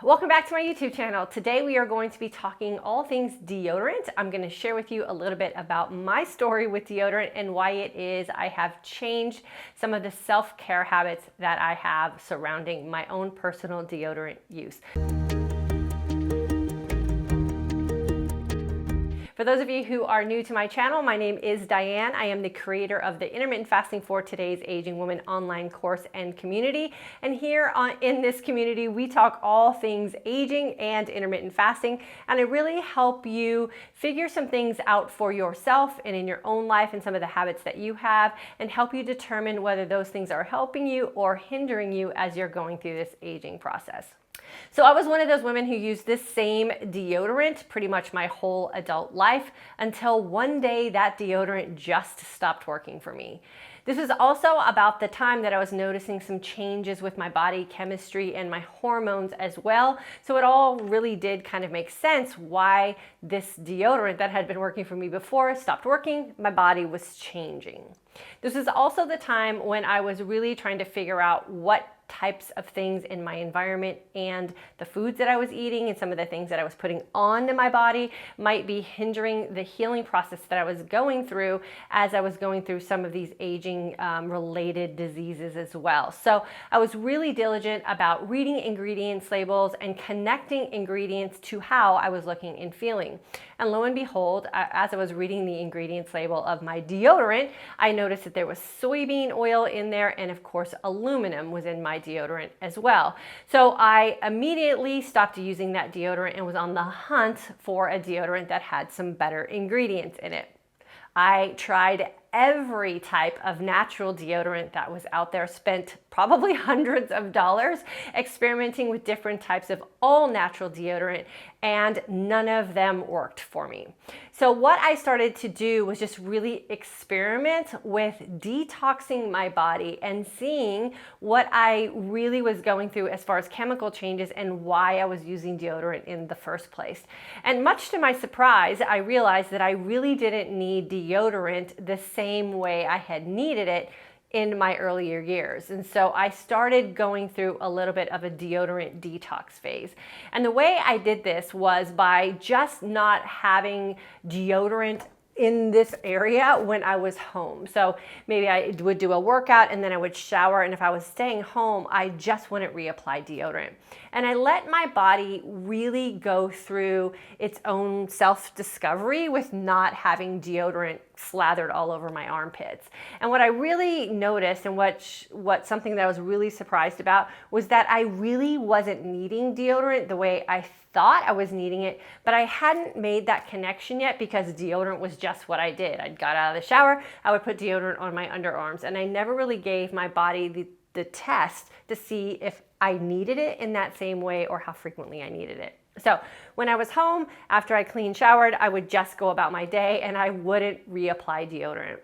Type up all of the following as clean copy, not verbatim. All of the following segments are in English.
Welcome back to my YouTube channel. Today we are going to be talking all things deodorant. I'm going to share with you a little bit about my story with deodorant and why it is I have changed some of the self-care habits that I have surrounding my own personal deodorant use. For those of you who are new to my channel, my name is Diane. I am the creator of the Intermittent Fasting for Today's Aging Woman online course and community. And here in this community, we talk all things aging and intermittent fasting. And I really help you figure some things out for yourself and in your own life and some of the habits that you have, and help you determine whether those things are helping you or hindering you as you're going through this aging process. So I was one of those women who used this same deodorant pretty much my whole adult life until one day that deodorant just stopped working for me. This is also about the time that I was noticing some changes with my body chemistry and my hormones as well. So it all really did kind of make sense why this deodorant that had been working for me before stopped working. My body was changing. This is also the time when I was really trying to figure out what types of things in my environment and the foods that I was eating and some of the things that I was putting onto my body might be hindering the healing process that I was going through as I was going through some of these aging related diseases as well. So I was really diligent about reading ingredients labels and connecting ingredients to how I was looking and feeling. And lo and behold, as I was reading the ingredients label of my deodorant, I noticed that there was soybean oil in there, and of course aluminum was in my deodorant as well. So I immediately stopped using that deodorant and was on the hunt for a deodorant that had some better ingredients in it. I tried every type of natural deodorant that was out there, spent probably hundreds of dollars experimenting with different types of all natural deodorant, and none of them worked for me. So what I started to do was just really experiment with detoxing my body and seeing what I really was going through as far as chemical changes and why I was using deodorant in the first place. And much to my surprise, I realized that I really didn't need deodorant the same way I had needed it in my earlier years. And so I started going through a little bit of a deodorant detox phase. And the way I did this was by just not having deodorant in this area when I was home. So maybe I would do a workout and then I would shower, and if I was staying home, I just wouldn't reapply deodorant. And I let my body really go through its own self-discovery with not having deodorant slathered all over my armpits. And what I really noticed, and what something that I was really surprised about, was that I really wasn't needing deodorant the way I thought I was needing it, but I hadn't made that connection yet because deodorant was just what I did. I got out of the shower, I would put deodorant on my underarms, and I never really gave my body the test to see if I needed it in that same way or how frequently I needed it. So when I was home, after I clean showered, I would just go about my day and I wouldn't reapply deodorant.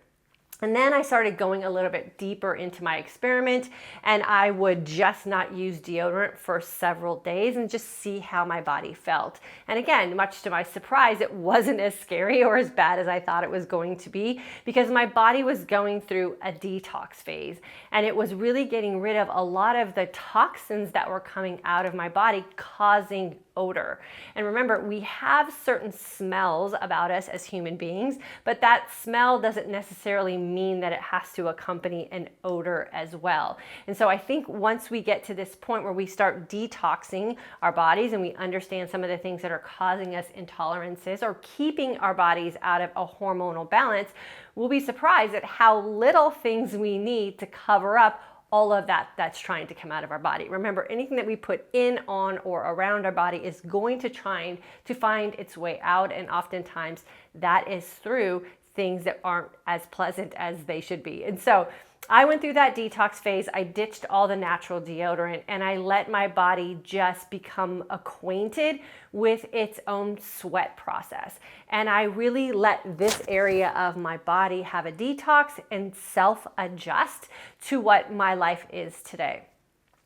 And then I started going a little bit deeper into my experiment, and I would just not use deodorant for several days and just see how my body felt. And again, much to my surprise, it wasn't as scary or as bad as I thought it was going to be, because my body was going through a detox phase, and it was really getting rid of a lot of the toxins that were coming out of my body, causing odor. And remember, we have certain smells about us as human beings, but that smell doesn't necessarily mean that it has to accompany an odor as well. And so I think once we get to this point where we start detoxing our bodies and we understand some of the things that are causing us intolerances or keeping our bodies out of a hormonal balance, we'll be surprised at how little things we need to cover up all of that that's trying to come out of our body. Remember, anything that we put in, on, or around our body is going to try to find its way out, and oftentimes that is through things that aren't as pleasant as they should be. And so I went through that detox phase. I ditched all the natural deodorant and I let my body just become acquainted with its own sweat process. And I really let this area of my body have a detox and self-adjust to what my life is today.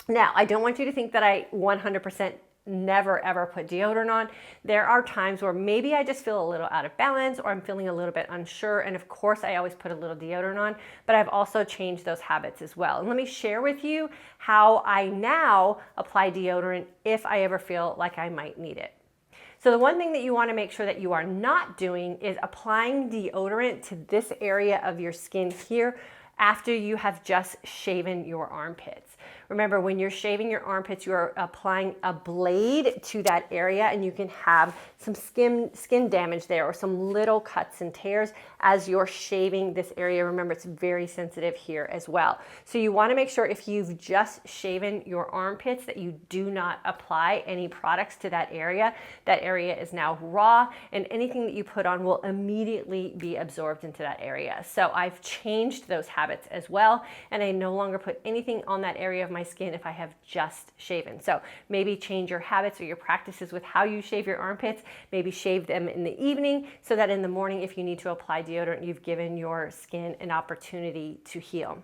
Now, I don't want you to think that I 100% never ever put deodorant on. There are times where maybe I just feel a little out of balance or I'm feeling a little bit unsure, and of course I always put a little deodorant on, but I've also changed those habits as well. And let me share with you how I now apply deodorant if I ever feel like I might need it. So the one thing that you want to make sure that you are not doing is applying deodorant to this area of your skin here after you have just shaven your armpits. Remember, when you're shaving your armpits, you are applying a blade to that area, and you can have some skin damage there or some little cuts and tears as you're shaving this area. Remember, it's very sensitive here as well. So you want to make sure if you've just shaven your armpits that you do not apply any products to that area. That area is now raw, and anything that you put on will immediately be absorbed into that area. So I've changed those habits as well, and I no longer put anything on that area of my skin if I have just shaven. So maybe change your habits or your practices with how you shave your armpits. Maybe shave them in the evening so that in the morning, if you need to apply deodorant, you've given your skin an opportunity to heal.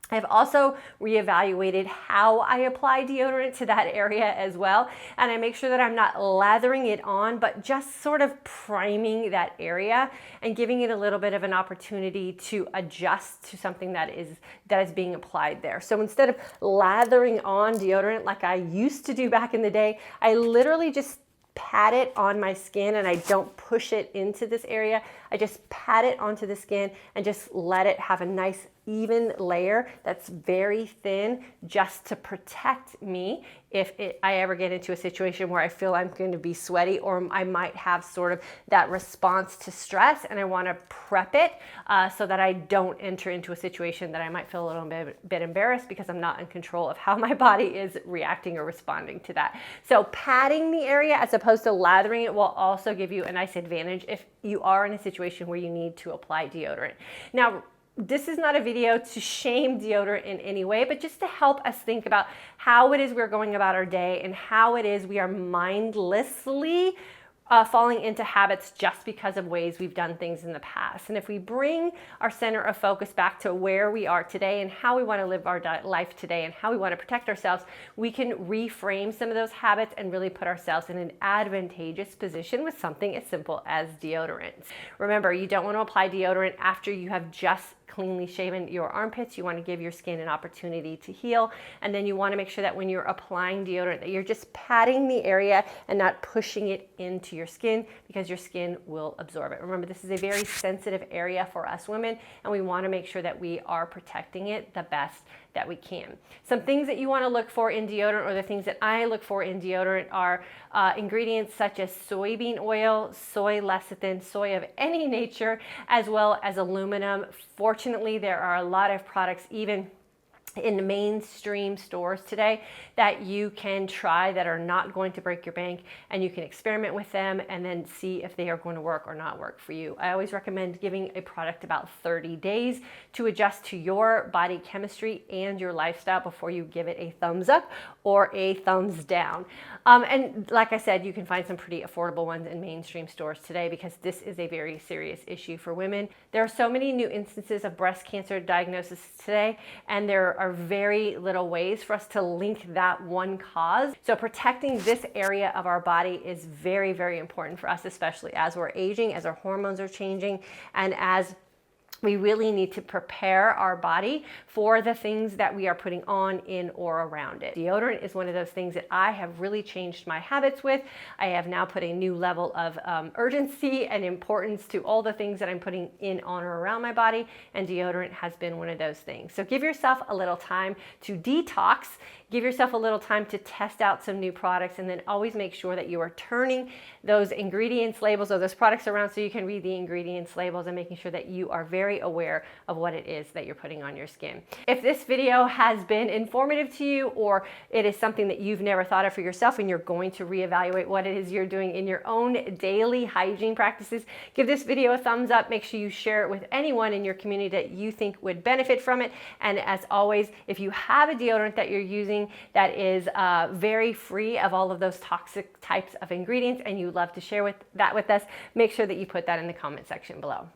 I've also reevaluated how I apply deodorant to that area as well. And I make sure that I'm not lathering it on, but just sort of priming that area and giving it a little bit of an opportunity to adjust to something that is being applied there. So instead of lathering on deodorant like I used to do back in the day, I literally just pat it on my skin, and I don't push it into this area. I just pat it onto the skin and just let it have a nice even layer that's very thin, just to protect me if I ever get into a situation where I feel I'm going to be sweaty, or I might have sort of that response to stress, and I want to prep it so that I don't enter into a situation that I might feel a little bit embarrassed because I'm not in control of how my body is reacting or responding to that. So patting the area as opposed to lathering it will also give you a nice advantage if you are in a situation where you need to apply deodorant. Now, this is not a video to shame deodorant in any way, but just to help us think about how it is we're going about our day and how it is we are mindlessly falling into habits just because of ways we've done things in the past. And if we bring our center of focus back to where we are today and how we want to live our life today and how we want to protect ourselves, we can reframe some of those habits and really put ourselves in an advantageous position with something as simple as deodorant. Remember, you don't want to apply deodorant after you have just cleanly shaven your armpits. You want to give your skin an opportunity to heal, and then you want to make sure that when you're applying deodorant that you're just patting the area and not pushing it into your skin, because your skin will absorb it. Remember, this is a very sensitive area for us women, and we want to make sure that we are protecting it the best that we can. Some things that you want to look for in deodorant, or the things that I look for in deodorant, are ingredients such as soybean oil, soy lecithin, soy of any nature, as well as aluminum. Fortunately, there are a lot of products, even in the mainstream stores today, that you can try that are not going to break your bank, and you can experiment with them and then see if they are going to work or not work for you. I always recommend giving a product about 30 days to adjust to your body chemistry and your lifestyle before you give it a thumbs up or a thumbs down. And like I said, you can find some pretty affordable ones in mainstream stores today, because this is a very serious issue for women. There are so many new instances of breast cancer diagnosis today, and there are very little ways for us to link that one cause. So protecting this area of our body is very, very important for us, especially as we're aging, as our hormones are changing, and as we really need to prepare our body for the things that we are putting on, in, or around it. Deodorant is one of those things that I have really changed my habits with. I have now put a new level of urgency and importance to all the things that I'm putting in, on, or around my body, and deodorant has been one of those things. So give yourself a little time to detox, give yourself a little time to test out some new products, and then always make sure that you are turning those ingredients labels or those products around so you can read the ingredients labels, and making sure that you are very aware of what it is that you're putting on your skin. If this video has been informative to you, or it is something that you've never thought of for yourself and you're going to reevaluate what it is you're doing in your own daily hygiene practices, give this video a thumbs up. Make sure you share it with anyone in your community that you think would benefit from it. And as always, if you have a deodorant that you're using that is very free of all of those toxic types of ingredients and you love to share that with us, make sure that you put that in the comment section below.